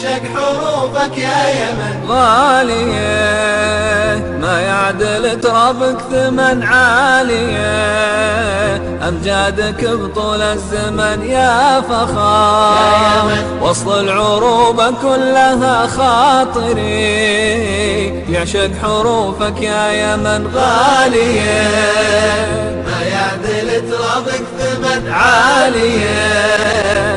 يعشق حروفك يا يمن. غالية ما يعدل ترابك ثمن عالية، أمجادك بطول الزمن يا فخار، وصل العروبة كلها خاطري يعشق حروفك يا يمن. غالية ما يعدل ترابك ثمن عالية،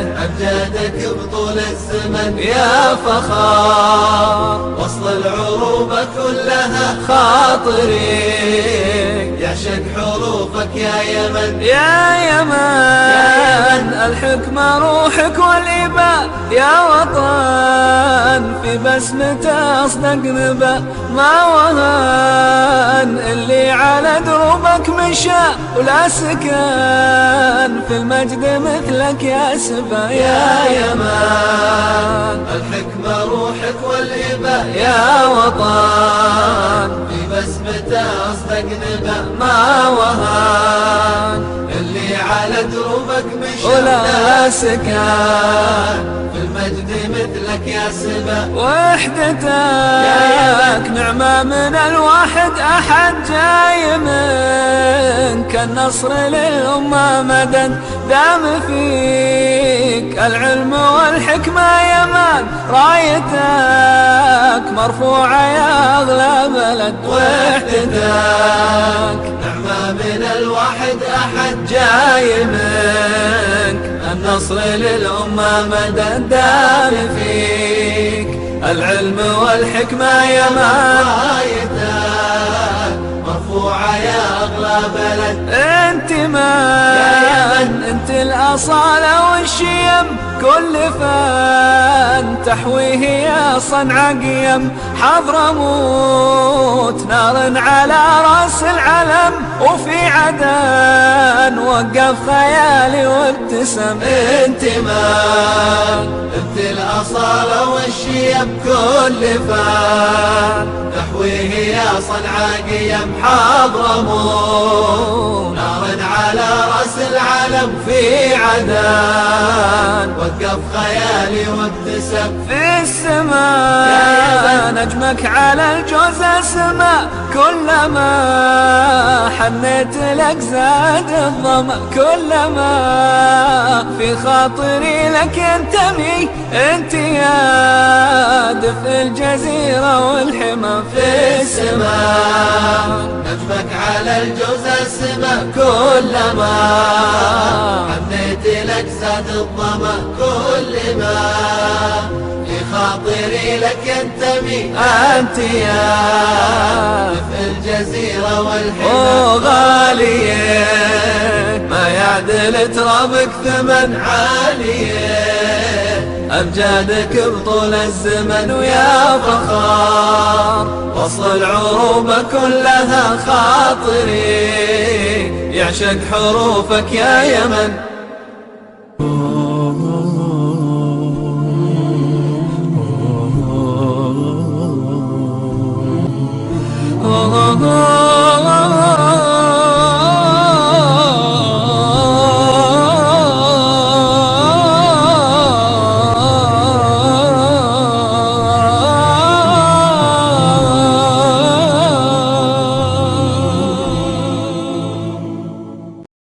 أمجادك بطول الزمن يا فخار، وصل العروبة كلها خاطري يعشق حروفك يا يمن. يا يمن الحكمة روحك والإباء يا وطن، في بسمته أصدق نبأ ما وهن، اللي على دروبك مشى ولا سكن، في المجد مثلك يا سبا يا يمن. الحكمة روحك والإباء يا وطن، في بسمته أصدق نبأ ما وهن، اللي على دروبك مشى ولا سكن، في المجد مثلك يا سبا. وحدتك نعمة من الواحد أحد، جاي منك النصر للأمة مدد، دام فيك العلم والحكمة يمان، رايتك مرفوعة يا أغلى بلد. وحدتك نعمة من الواحد أحد، جاي منك النصر للأمة مدد، دام فيك العلم والحكمة يمان، رايتك مرفوعة يا أغلى بلد. انت من انت الأصالة والشيم، كل فن تحويه يا صنع قيم، حضرموت نار على راس العلم، وفي عدن وقف خيالي وابتسم. انت انت الأصالة والشيم، كل فن تحويه يا صنع قيم، حضرموت نار على رأس العالم، في عدن وقف خيالي وابتسم. في السماء نجمك على الجوز السماء، كلما حنيت لك زاد الظما، كلما في خاطري لك ينتمي، انت يا دفء الجزيرة والحمى. في السماء نجمك على الجوز السماء، كلما حنيت لك زاد الظما، كل ما في خاطري لك ينتمي، أنت يا في الجزيرة والحمى. غالية ما يعدل ترابك ثمن عالية أمجادك بطول الزمن، ويا فخار وصل العروبة كلها خاطري يعشق حروفك يا يمن.